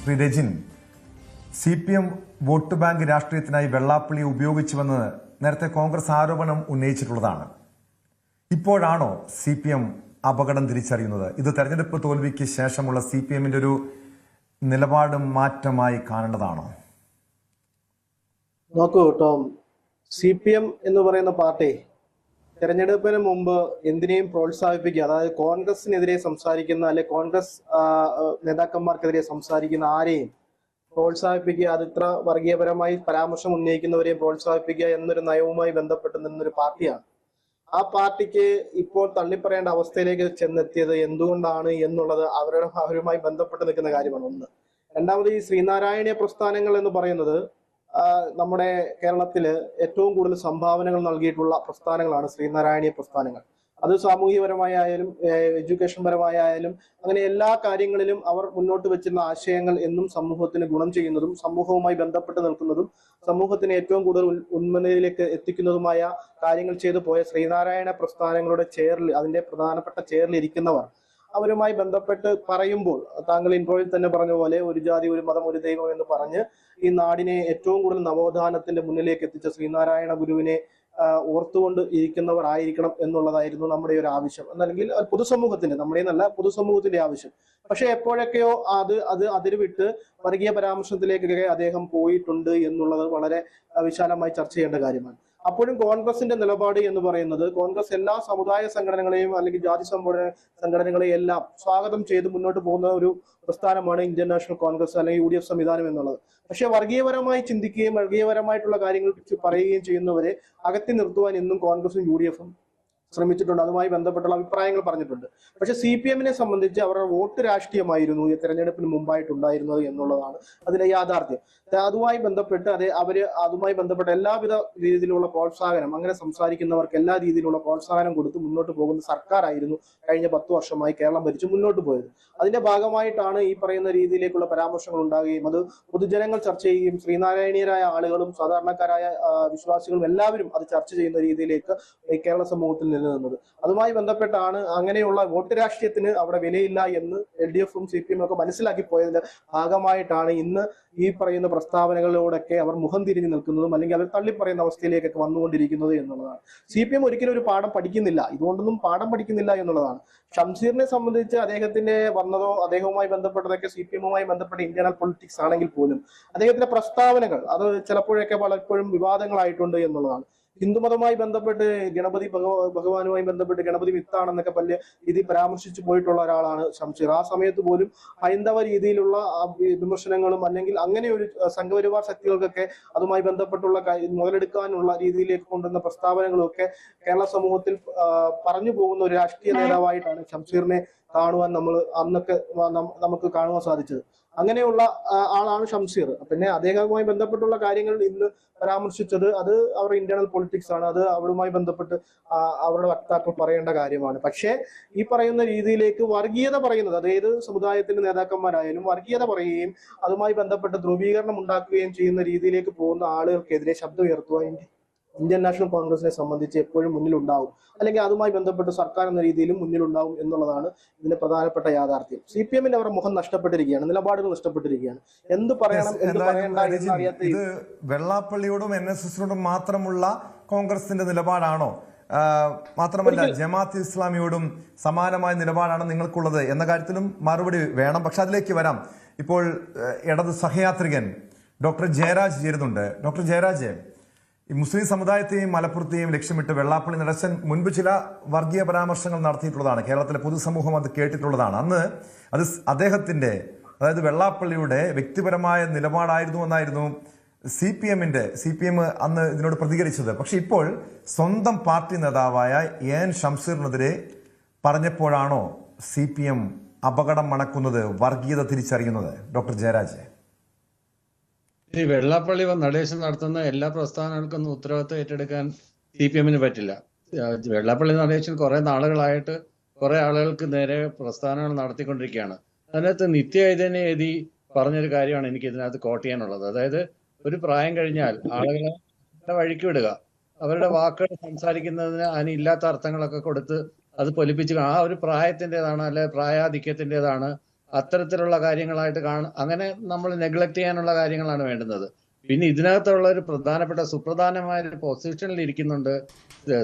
Shri Rajin, CPM vote bank രാഷ്ട്രീയത്തിനായി വെള്ളാപ്പള്ളിയെ ഉപയോഗിച്ചുവെന്ന് നേരത്തെ കോൺഗ്രസ് ആരോപണം ഉന്നയിച്ചിട്ടുള്ളതാണ്. ഇപ്പോഴാണോ CPM അപകടം തിരിച്ചറിയുന്നത്? ഇത് തെരഞ്ഞെടുപ്പ് തോൽവിക്ക് ശേഷമുള്ള CPMന്റെ ഒരു നിലപാട് മാറ്റമായി കാണേണ്ടതാണോ? നോക്കൂ ടോം, CPM എന്ന് പറയുന്ന പാർട്ടി തെരഞ്ഞെടുപ്പിന് മുമ്പ് എന്തിനേയും പ്രോത്സാഹിപ്പിക്കുക, അതായത് കോൺഗ്രസിനെതിരെ സംസാരിക്കുന്ന അല്ലെ കോൺഗ്രസ് നേതാക്കന്മാർക്കെതിരെ സംസാരിക്കുന്ന ആരെയും പ്രോത്സാഹിപ്പിക്കുക, അത് ഇത്ര വർഗീയപരമായി പരാമർശം ഉന്നയിക്കുന്നവരെയും പ്രോത്സാഹിപ്പിക്കുക എന്നൊരു നയവുമായി ബന്ധപ്പെട്ട് നിന്നൊരു പാർട്ടിയാണ്. ആ പാർട്ടിക്ക് ഇപ്പോൾ തള്ളിപ്പറയേണ്ട അവസ്ഥയിലേക്ക് ചെന്നെത്തിയത് എന്തുകൊണ്ടാണ് എന്നുള്ളത് അവരുമായി ബന്ധപ്പെട്ട് നിൽക്കുന്ന കാര്യമാണ്. ഒന്ന്. രണ്ടാമത്, ഈ ശ്രീനാരായണീയ പ്രസ്ഥാനങ്ങൾ എന്ന് പറയുന്നത് നമ്മുടെ കേരളത്തില് ഏറ്റവും കൂടുതൽ സംഭാവനകൾ നൽകിയിട്ടുള്ള പ്രസ്ഥാനങ്ങളാണ് ശ്രീനാരായണീയ പ്രസ്ഥാനങ്ങൾ. അത് സാമൂഹികപരമായാലും എഡ്യൂക്കേഷൻ പരമായാലും അങ്ങനെ എല്ലാ കാര്യങ്ങളിലും അവർ മുന്നോട്ട് വെച്ചിരുന്ന ആശയങ്ങൾ എന്നും സമൂഹത്തിന് ഗുണം ചെയ്യുന്നതും സമൂഹവുമായി ബന്ധപ്പെട്ട് നിൽക്കുന്നതും സമൂഹത്തിന് ഏറ്റവും കൂടുതൽ ഉന്നതിയിലേക്ക് എത്തിക്കുന്നതുമായ കാര്യങ്ങൾ ചെയ്തു പോയ ശ്രീനാരായണ പ്രസ്ഥാനങ്ങളുടെ ചെയറിൽ, അതിന്റെ പ്രധാനപ്പെട്ട ചെയറിൽ ഇരിക്കുന്നവർ അവരുമായി ബന്ധപ്പെട്ട് പറയുമ്പോൾ താങ്കൾ ഇൻട്രോയിൽ തന്നെ പറഞ്ഞ പോലെ ഒരു ജാതി ഒരു മതം ഒരു ദൈവം എന്ന് പറഞ്ഞ് ഈ നാടിനെ ഏറ്റവും കൂടുതൽ നവോത്ഥാനത്തിന്റെ മുന്നിലേക്ക് എത്തിച്ച ശ്രീനാരായണ ഗുരുവിനെ ഓർത്തുകൊണ്ട് ഇരിക്കുന്നവർ ആയിരിക്കണം എന്നുള്ളതായിരുന്നു നമ്മുടെ ഒരു ആവശ്യം, അല്ലെങ്കിൽ പൊതുസമൂഹത്തിന്റെ, നമ്മുടെ നല്ല പൊതുസമൂഹത്തിന്റെ ആവശ്യം. പക്ഷെ എപ്പോഴൊക്കെയോ അതിര് വിട്ട് വർഗീയ പരാമർശത്തിലേക്കൊക്കെ അദ്ദേഹം പോയിട്ടുണ്ട് എന്നുള്ളത് വളരെ വിശാലമായി ചർച്ച ചെയ്യേണ്ട കാര്യമാണ്. അപ്പോഴും കോൺഗ്രസിന്റെ നിലപാട് എന്ന് പറയുന്നത് കോൺഗ്രസ് എല്ലാ സമുദായ സംഘടനകളെയും അല്ലെങ്കിൽ ജാതി സംഘടനകളെയും എല്ലാം സ്വാഗതം ചെയ്ത് മുന്നോട്ട് പോകുന്ന ഒരു പ്രസ്ഥാനമാണ് ഇന്ത്യൻ നാഷണൽ കോൺഗ്രസ് അല്ലെങ്കിൽ UDF സംവിധാനം എന്നുള്ളത്. പക്ഷെ വർഗീയപരമായി ചിന്തിക്കുകയും വർഗീയപരമായിട്ടുള്ള കാര്യങ്ങൾ പറയുകയും ചെയ്യുന്നവരെ അകറ്റി നിർത്തുവാൻ എന്നും കോൺഗ്രസും UDFും ശ്രമിച്ചിട്ടുണ്ട്. അതുമായി ബന്ധപ്പെട്ടുള്ള അഭിപ്രായങ്ങൾ പറഞ്ഞിട്ടുണ്ട്. പക്ഷെ CPMനെ സംബന്ധിച്ച് അവരുടെ വോട്ട് രാഷ്ട്രീയമായിരുന്നു ഈ തെരഞ്ഞെടുപ്പിന് മുമ്പായിട്ടുണ്ടായിരുന്നത് എന്നുള്ളതാണ് അതിലെ യാഥാർത്ഥ്യം. അതുമായി ബന്ധപ്പെട്ട് അതുമായി ബന്ധപ്പെട്ട എല്ലാവിധ രീതിയിലുള്ള പ്രോത്സാഹനം, അങ്ങനെ സംസാരിക്കുന്നവർക്ക് എല്ലാ രീതിയിലുള്ള പ്രോത്സാഹനം കൊടുത്ത് മുന്നോട്ട് പോകുന്ന സർക്കാരായിരുന്നു കഴിഞ്ഞ 10 വർഷമായി കേരളം ഭരിച്ച് മുന്നോട്ട് പോയത്. അതിന്റെ ഭാഗമായിട്ടാണ് ഈ പറയുന്ന രീതിയിലേക്കുള്ള പരാമർശങ്ങൾ ഉണ്ടാകുകയും അത് പൊതുജനങ്ങൾ ചർച്ച ചെയ്യുകയും ശ്രീനാരായണീയരായ ആളുകളും സാധാരണക്കാരായ വിശ്വാസികളും എല്ലാവരും അത് ചർച്ച ചെയ്യുന്ന രീതിയിലേക്ക് കേരള സമൂഹത്തിൽ നിലനിന്നത്. അതുമായി ബന്ധപ്പെട്ടാണ് അങ്ങനെയുള്ള വോട്ട് രാഷ്ട്രീയത്തിന് അവിടെ വിലയില്ല എന്ന് LDFും CPM ഒക്കെ മനസ്സിലാക്കി പോയതിന്റെ ഭാഗമായിട്ടാണ് ഇന്ന് ഈ പറയുന്ന പ്രസ്താവനകളിലൂടെയൊക്കെ അവർ മുഖം തിരിഞ്ഞു നിൽക്കുന്നതും അല്ലെങ്കിൽ അവർ തള്ളിപ്പറയുന്ന അവസ്ഥയിലേക്കൊക്കെ വന്നുകൊണ്ടിരിക്കുന്നത് എന്നുള്ളതാണ്. CPM ഒരിക്കലും ഒരു പാഠം പഠിക്കുന്നില്ല, ഇതുകൊണ്ടൊന്നും പാഠം പഠിക്കുന്നില്ല എന്നുള്ളതാണ്. ഷംസീറിനെ സംബന്ധിച്ച് അദ്ദേഹത്തിന്റെ വന്നതോ അദ്ദേഹവുമായി ബന്ധപ്പെട്ടതൊക്കെ CPMവുമായി ബന്ധപ്പെട്ട ഇന്റേണൽ പൊളിറ്റിക്സ് ആണെങ്കിൽ പോലും അദ്ദേഹത്തിന്റെ പ്രസ്താവനകൾ അത് ചിലപ്പോഴൊക്കെ പലപ്പോഴും വിവാദങ്ങളായിട്ടുണ്ട് എന്നുള്ളതാണ്. ഹിന്ദുമതവുമായി ബന്ധപ്പെട്ട് ഗണപതി ഭഗവാനുമായി ബന്ധപ്പെട്ട് ഗണപതി മിത്താണെന്നൊക്കെ പല രീതി പരാമർശിച്ചു പോയിട്ടുള്ള ഒരാളാണ് ഷംസീർ. ആ സമയത്ത് പോലും ഹൈന്ദവ രീതിയിലുള്ള വിമർശനങ്ങളും അല്ലെങ്കിൽ അങ്ങനെ ഒരു സംഘപരിവാർ ശക്തികൾക്കൊക്കെ അതുമായി ബന്ധപ്പെട്ടുള്ള മുതലെടുക്കാനുള്ള രീതിയിലേക്ക് കൊണ്ടുവന്ന പ്രസ്താവനകളും ഒക്കെ കേരള സമൂഹത്തിൽ പറഞ്ഞു പോകുന്ന ഒരു രാഷ്ട്രീയ നേതാവായിട്ടാണ് ഷംസീറിനെ കാണുവാൻ നമുക്ക് കാണുവാൻ സാധിച്ചത്. അങ്ങനെയുള്ള ആളാണ് ഷംസീർ. പിന്നെ അദ്ദേഹവുമായി ബന്ധപ്പെട്ടുള്ള കാര്യങ്ങൾ ഇന്ന് പരാമർശിച്ചത് അത് അവരുടെ ഇന്റേണൽ പൊളിറ്റിക്സ് ആണ്. അത് അവരുമായി ബന്ധപ്പെട്ട് അവരുടെ വക്താക്കൾ പറയേണ്ട കാര്യമാണ്. പക്ഷേ ഈ പറയുന്ന രീതിയിലേക്ക് വർഗീയത പറയുന്നത്, അതായത് സമുദായത്തിന്റെ നേതാക്കന്മാരായാലും വർഗീയത പറയുകയും അതുമായി ബന്ധപ്പെട്ട് ധ്രുവീകരണം ഉണ്ടാക്കുകയും ചെയ്യുന്ന രീതിയിലേക്ക് പോകുന്ന ആളുകൾക്കെതിരെ ശബ്ദം ഉയർത്തുവാൻ ഇന്ത്യൻ നാഷണൽ കോൺഗ്രസിനെ സംബന്ധിച്ച് എപ്പോഴും മുന്നിലുണ്ടാവും, അല്ലെങ്കിൽ അതുമായി ബന്ധപ്പെട്ട് സർക്കാർ എന്ന രീതിയിലും മുന്നിലുണ്ടാവും എന്നുള്ളതാണ് ഇതിന്റെ പ്രധാനപ്പെട്ട യാഥാർത്ഥ്യം. CPMന്റെ അവരുടെ മുഖം നഷ്ടപ്പെട്ടിരിക്കുകയാണ്, നിലപാടുകൾ നഷ്ടപ്പെട്ടിരിക്കുകയാണ്. എന്ത് പറയണം എന്ത് പറയണ്ട എന്നറിയാത്ത ഇത് വെള്ളാപ്പള്ളിയോടും NSSനോടും മാത്രമുള്ള കോൺഗ്രസിന്റെ നിലപാടാണോ? മാത്രമല്ല ജമാഅത്ത് ഇസ്ലാമിയോടും സമാനമായ നിലപാടാണ് നിങ്ങൾക്കുള്ളത് എന്ന കാര്യത്തിലും മറുപടി വേണം. പക്ഷെ അതിലേക്ക് വരാം. ഇപ്പോൾ ഇടത് സഹയാത്രികൻ ഡോക്ടർ ജയരാജ് ചേരുന്നുണ്ട്. ഡോക്ടർ ജയരാജ്, ഈ മുസ്ലിം സമുദായത്തെയും മലപ്പുറത്തെയും ലക്ഷ്യമിട്ട് വെള്ളാപ്പള്ളി നടേശൻ മുൻപ് ചില വർഗീയ പരാമർശങ്ങൾ നടത്തിയിട്ടുള്ളതാണ്. കേരളത്തിലെ പൊതുസമൂഹം അത് കേട്ടിട്ടുള്ളതാണ്. അന്ന് അത് അദ്ദേഹത്തിന്റെ, അതായത് വെള്ളാപ്പള്ളിയുടെ വ്യക്തിപരമായ നിലപാടായിരുന്നു എന്നായിരുന്നു CPM അന്ന് ഇതിനോട് പ്രതികരിച്ചത്. പക്ഷെ ഇപ്പോൾ സ്വന്തം പാർട്ടി നേതാവായ AN ഷംസീറിനെതിരെ പറഞ്ഞപ്പോഴാണോ CPM അപകടം മണക്കുന്നത്, വർഗീയത തിരിച്ചറിയുന്നത്? ഡോക്ടർ ജയരാജ്, ഈ വെള്ളാപ്പള്ളി നടേശൻ നടത്തുന്ന എല്ലാ പ്രസ്ഥാനങ്ങൾക്കൊന്നും ഉത്തരവാദിത്വം ഏറ്റെടുക്കാൻ CPMന് പറ്റില്ല. വെള്ളാപ്പള്ളി നടേശൻ കുറെ നാളുകളായിട്ട് കുറെ ആളുകൾക്ക് നേരെ പ്രസ്ഥാനങ്ങൾ നടത്തിക്കൊണ്ടിരിക്കുകയാണ്. അതിനകത്ത് നിത്യചൈതന്യ പറഞ്ഞൊരു കാര്യമാണ് എനിക്ക് ഇതിനകത്ത് കോട്ട് ചെയ്യാനുള്ളത്. അതായത് ഒരു പ്രായം കഴിഞ്ഞാൽ ആളുകളെ വഴിക്ക് വിടുക, അവരുടെ വാക്കുകൾ സംസാരിക്കുന്നതിന് അതിനില്ലാത്ത അർത്ഥങ്ങളൊക്കെ കൊടുത്ത് അത് പൊലിപ്പിച്ച് ആ ഒരു പ്രായത്തിൻ്റെതാണ്, അല്ലെ പ്രായാധിക്യത്തിൻ്റെതാണ്, അത്തരത്തിലുള്ള കാര്യങ്ങളായിട്ട് അങ്ങനെ നമ്മൾ നെഗ്ലക്ട് ചെയ്യാനുള്ള കാര്യങ്ങളാണ് വേണ്ടുന്നത്. പിന്നെ ഇതിനകത്തുള്ള ഒരു പ്രധാനപ്പെട്ട സുപ്രധാനമായ ഒരു പൊസിഷനിൽ ഇരിക്കുന്നുണ്ട്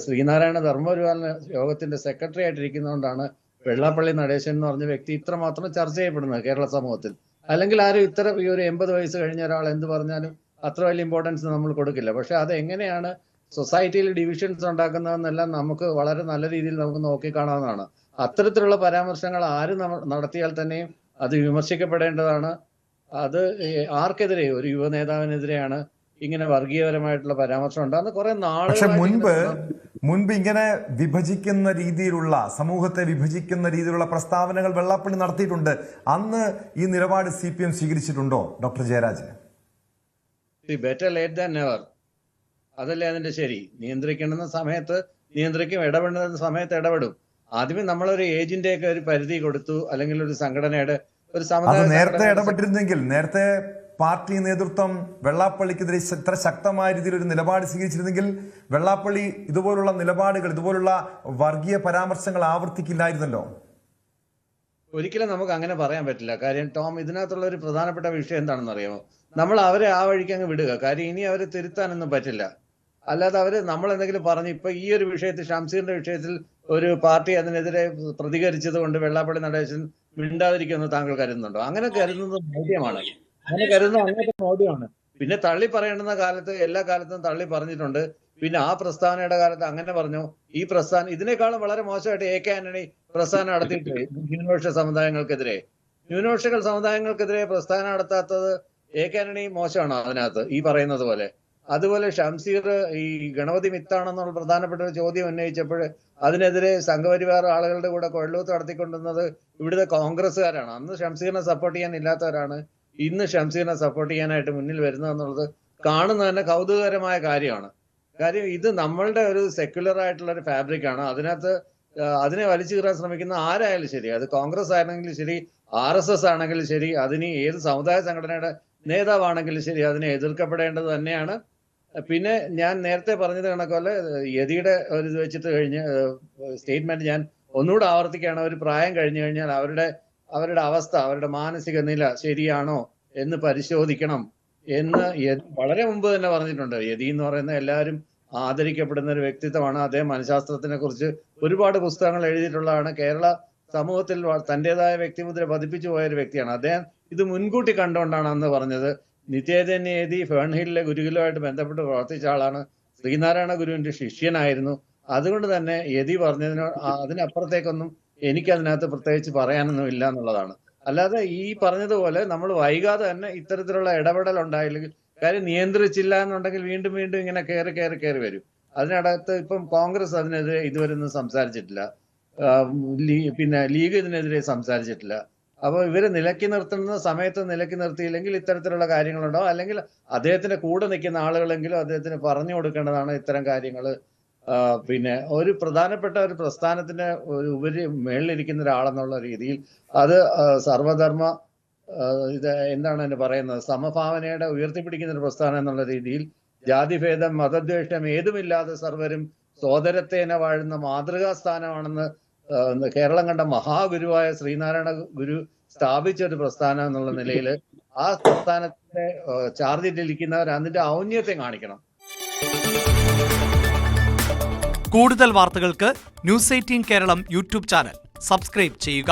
ശ്രീനാരായണ ധർമ്മപരിപാലന യോഗത്തിന്റെ സെക്രട്ടറി ആയിട്ടിരിക്കുന്നതുകൊണ്ടാണ് വെള്ളാപ്പള്ളി നടേശൻ എന്ന് പറഞ്ഞ വ്യക്തി ഇത്രമാത്രം ചർച്ച ചെയ്യപ്പെടുന്നത് കേരള സമൂഹത്തിൽ. അല്ലെങ്കിൽ ആരും ഈ ഒരു 80 വയസ്സ് കഴിഞ്ഞ ഒരാൾ എന്ത് പറഞ്ഞാലും അത്ര വലിയ ഇമ്പോർട്ടൻസ് നമ്മൾ കൊടുക്കില്ല. പക്ഷെ അത് എങ്ങനെയാണ് സൊസൈറ്റിയിൽ ഡിവിഷൻസ് ഉണ്ടാക്കുന്നതെന്നെല്ലാം നമുക്ക് വളരെ നല്ല രീതിയിൽ നമുക്ക് നോക്കിക്കാണാവുന്നതാണ്. അത്തരത്തിലുള്ള പരാമർശങ്ങൾ ആര് നടത്തിയാൽ തന്നെയും അത് വിമർശിക്കപ്പെടേണ്ടതാണ്. അത് ആർക്കെതിരെ, ഒരു യുവ നേതാവിനെതിരെയാണ് ഇങ്ങനെ വർഗീയപരമായിട്ടുള്ള പരാമർശം ഉണ്ടാകുന്ന കുറെ പക്ഷെ നാളുകൾ. മുൻപ് ഇങ്ങനെ വിഭജിക്കുന്ന രീതിയിലുള്ള, സമൂഹത്തെ വിഭജിക്കുന്ന രീതിയിലുള്ള പ്രസ്താവനകൾ വെള്ളാപ്പള്ളി നടത്തിയിട്ടുണ്ട്. അന്ന് ഈ നിലപാട് CPM സ്വീകരിച്ചിട്ടുണ്ടോ doctor Jayaraj? Better late than never. അതല്ലേ അതിന്റെ ശരി. നിയന്ത്രിക്കേണ്ടുന്ന സമയത്ത് നിയന്ത്രിക്കും, ഇടപെടുന്ന സമയത്ത് ഇടപെടും. ആദ്യമേ നമ്മളൊരു ഏജിന്റെ ഒക്കെ ഒരു പരിധി കൊടുത്തു, അല്ലെങ്കിൽ ഒരു സംഘടനയുടെ ഒരു സമുദായ നേരത്തെ ഇടപെട്ടിരുന്നെങ്കിൽ, നേരത്തെ പാർട്ടി നേതൃത്വം വെള്ളാപ്പള്ളിക്കെതിരെ ഇത്ര ശക്തമായ രീതിയിൽ ഒരു നിലപാട് സ്വീകരിച്ചിരുന്നെങ്കിൽ വെള്ളാപ്പള്ളി ഇതുപോലുള്ള നിലപാടുകൾ, ഇതുപോലുള്ള വർഗീയ പരാമർശങ്ങൾ ആവർത്തിക്കില്ലായിരുന്നല്ലോ. ഒരിക്കലും നമുക്ക് അങ്ങനെ പറയാൻ പറ്റില്ല. കാര്യം ടോം, ഇതിനകത്തുള്ള ഒരു പ്രധാനപ്പെട്ട വിഷയം എന്താണെന്ന് അറിയാമോ? നമ്മൾ അവരെ ആ വഴിക്ക് അങ്ങ് വിടുക. കാര്യം ഇനി അവരെ തിരുത്താനൊന്നും പറ്റില്ല. അല്ലാതെ നമ്മൾ എന്തെങ്കിലും പറഞ്ഞ് ഇപ്പൊ ഈ ഒരു വിഷയത്തിൽ, ഷംസീറിന്റെ വിഷയത്തിൽ ഒരു പാർട്ടി അതിനെതിരെ പ്രതികരിച്ചത് കൊണ്ട് വെള്ളാപ്പള്ളി നടേശൻ മിണ്ടാതിരിക്കുമെന്ന് താങ്കൾ കരുതുന്നുണ്ടോ? അങ്ങനെ കരുതുന്നത് മൗഢ്യമാണ്. അങ്ങനെ കരുതുന്നത് അങ്ങനത്തെ മൗഢ്യമാണ്. പിന്നെ തള്ളി പറയേണ്ടുന്ന കാലത്ത് എല്ലാ കാലത്തും തള്ളി പറഞ്ഞിട്ടുണ്ട്. പിന്നെ ആ പ്രസ്താവനയുടെ കാലത്ത് അങ്ങനെ പറഞ്ഞു. ഈ പ്രസ്ഥാനം ഇതിനേക്കാളും വളരെ മോശമായിട്ട് AK ആന്റണി പ്രസ്ഥാനം നടത്തിയിട്ട് ന്യൂനപക്ഷ സമുദായങ്ങൾക്കെതിരെ പ്രസ്ഥാനം നടത്താത്തത് AK ആന്റണി മോശമാണോ അതിനകത്ത് ഈ പറയുന്നത് പോലെ? അതുപോലെ ഷംസീർ ഈ ഗണപതി മിത്താണെന്നുള്ള പ്രധാനപ്പെട്ട ഒരു ചോദ്യം ഉന്നയിച്ചപ്പോൾ അതിനെതിരെ സംഘപരിവാർ ആളുകളുടെ കൂടെ കൊള്ളൂത്ത് നടത്തിക്കൊണ്ടിരുന്നത് ഇവിടുത്തെ കോൺഗ്രസ്സുകാരാണ്. അന്ന് ഷംസീറിനെ സപ്പോർട്ട് ചെയ്യാൻ ഇല്ലാത്തവരാണ് ഇന്ന് ഷംസീറിനെ സപ്പോർട്ട് ചെയ്യാനായിട്ട് മുന്നിൽ വരുന്നതെന്നുള്ളത് കാണുന്നത് തന്നെ കൗതുകകരമായ കാര്യമാണ്. കാര്യം ഇത് നമ്മളുടെ ഒരു സെക്യുലർ ആയിട്ടുള്ള ഒരു ഫാബ്രിക്കാണ്. അതിനെ വലിച്ചു കീറാൻ ശ്രമിക്കുന്ന ആരായാലും ശരി, അത് കോൺഗ്രസ് ആണെങ്കിലും ശരി, RSS ആണെങ്കിലും ശരി, അതിന് ഏത് സമുദായ സംഘടനയുടെ നേതാവാണെങ്കിലും ശരി, അതിനെ എതിർക്കപ്പെടേണ്ടത് തന്നെയാണ്. പിന്നെ ഞാൻ നേരത്തെ പറഞ്ഞത് കണക്കല്ലേ, യതിയുടെ ഒരു ഇത് വെച്ചിട്ട് സ്റ്റേറ്റ്മെന്റ് ഞാൻ ഒന്നുകൂടെ ആവർത്തിക്കുകയാണ്. ഒരു പ്രായം കഴിഞ്ഞു കഴിഞ്ഞാൽ അവരുടെ അവസ്ഥ, അവരുടെ മാനസിക നില ശരിയാണോ എന്ന് പരിശോധിക്കണം എന്ന് വളരെ മുമ്പ് തന്നെ പറഞ്ഞിട്ടുണ്ട്. യതി എന്ന് പറയുന്ന എല്ലാവരും ആദരിക്കപ്പെടുന്ന ഒരു വ്യക്തിത്വമാണ്. അദ്ദേഹം മനഃശാസ്ത്രത്തിനെ കുറിച്ച് ഒരുപാട് പുസ്തകങ്ങൾ എഴുതിയിട്ടുള്ളതാണ്. കേരള സമൂഹത്തിൽ തന്റേതായ വ്യക്തിമുദ്ര പതിപ്പിച്ചു പോയ ഒരു വ്യക്തിയാണ് അദ്ദേഹം. ഇത് മുൻകൂട്ടി കണ്ടുകൊണ്ടാണ് അന്ന് പറഞ്ഞത്. നിത്യചൈതന്യ യതി ഫേൺഹില്ലിലെ ഗുരുകുലമായിട്ട് ബന്ധപ്പെട്ട് പ്രവർത്തിച്ച ആളാണ്. ശ്രീനാരായണ ഗുരുവിന്റെ ശിഷ്യനായിരുന്നു. അതുകൊണ്ട് തന്നെ യതി അതിനപ്പുറത്തേക്കൊന്നും എനിക്കതിനകത്ത് പ്രത്യേകിച്ച് പറയാനൊന്നും ഇല്ല എന്നുള്ളതാണ്. അല്ലാതെ ഈ പറഞ്ഞതുപോലെ നമ്മൾ വൈകാതെ തന്നെ ഇത്തരത്തിലുള്ള ഇടപെടൽ ഉണ്ടായില്ലെങ്കിൽ, കാര്യം നിയന്ത്രിച്ചില്ല എന്നുണ്ടെങ്കിൽ വീണ്ടും വീണ്ടും ഇങ്ങനെ കയറി വരും. അതിനകത്ത് ഇപ്പം കോൺഗ്രസ് അതിനെതിരെ ഇതുവരെ ഒന്നും സംസാരിച്ചിട്ടില്ല. പിന്നെ ലീഗ് ഇതിനെതിരെ സംസാരിച്ചിട്ടില്ല. അപ്പോൾ ഇവരെ നിലയ്ക്ക് നിർത്തുന്ന സമയത്ത് നിലയ്ക്ക് നിർത്തിയില്ലെങ്കിൽ ഇത്തരത്തിലുള്ള കാര്യങ്ങളുണ്ടാവും. അല്ലെങ്കിൽ അദ്ദേഹത്തിന്റെ കൂടെ നിൽക്കുന്ന ആളുകളെങ്കിലും അദ്ദേഹത്തിന് പറഞ്ഞു കൊടുക്കേണ്ടതാണ് ഇത്തരം കാര്യങ്ങൾ. പിന്നെ ഒരു പ്രധാനപ്പെട്ട ഒരു പ്രസ്ഥാനത്തിന്റെ ഒരു മേളിലിരിക്കുന്ന ഒരാളെന്നുള്ള രീതിയിൽ അത് സർവധർമ്മ ഇത് എന്താണ് അതിന് പറയുന്നത്, സമഭാവനയുടെ ഉയർത്തിപ്പിടിക്കുന്ന ഒരു പ്രസ്ഥാനം എന്നുള്ള രീതിയിൽ ജാതിഭേദം മതദ്വേഷം ഏതുമില്ലാതെ സർവരും സോദരത്തേന വാഴുന്ന മാതൃകാ സ്ഥാനമാണെന്ന് കേരളം കണ്ട മഹാഗുരുവായ ശ്രീനാരായണ ഗുരു സ്ഥാപിച്ച ഒരു പ്രസ്ഥാനം എന്നുള്ള നിലയിൽ ആ പ്രസ്ഥാനത്തിന്റെ ചാർജിലിരിക്കുന്നവർ അതിന്റെ ഔന്നത്യത്തെ കാണിക്കണം. കൂടുതൽ വാർത്തകൾക്ക് News 18 Keralam YouTube channel subscribe ചെയ്യുക.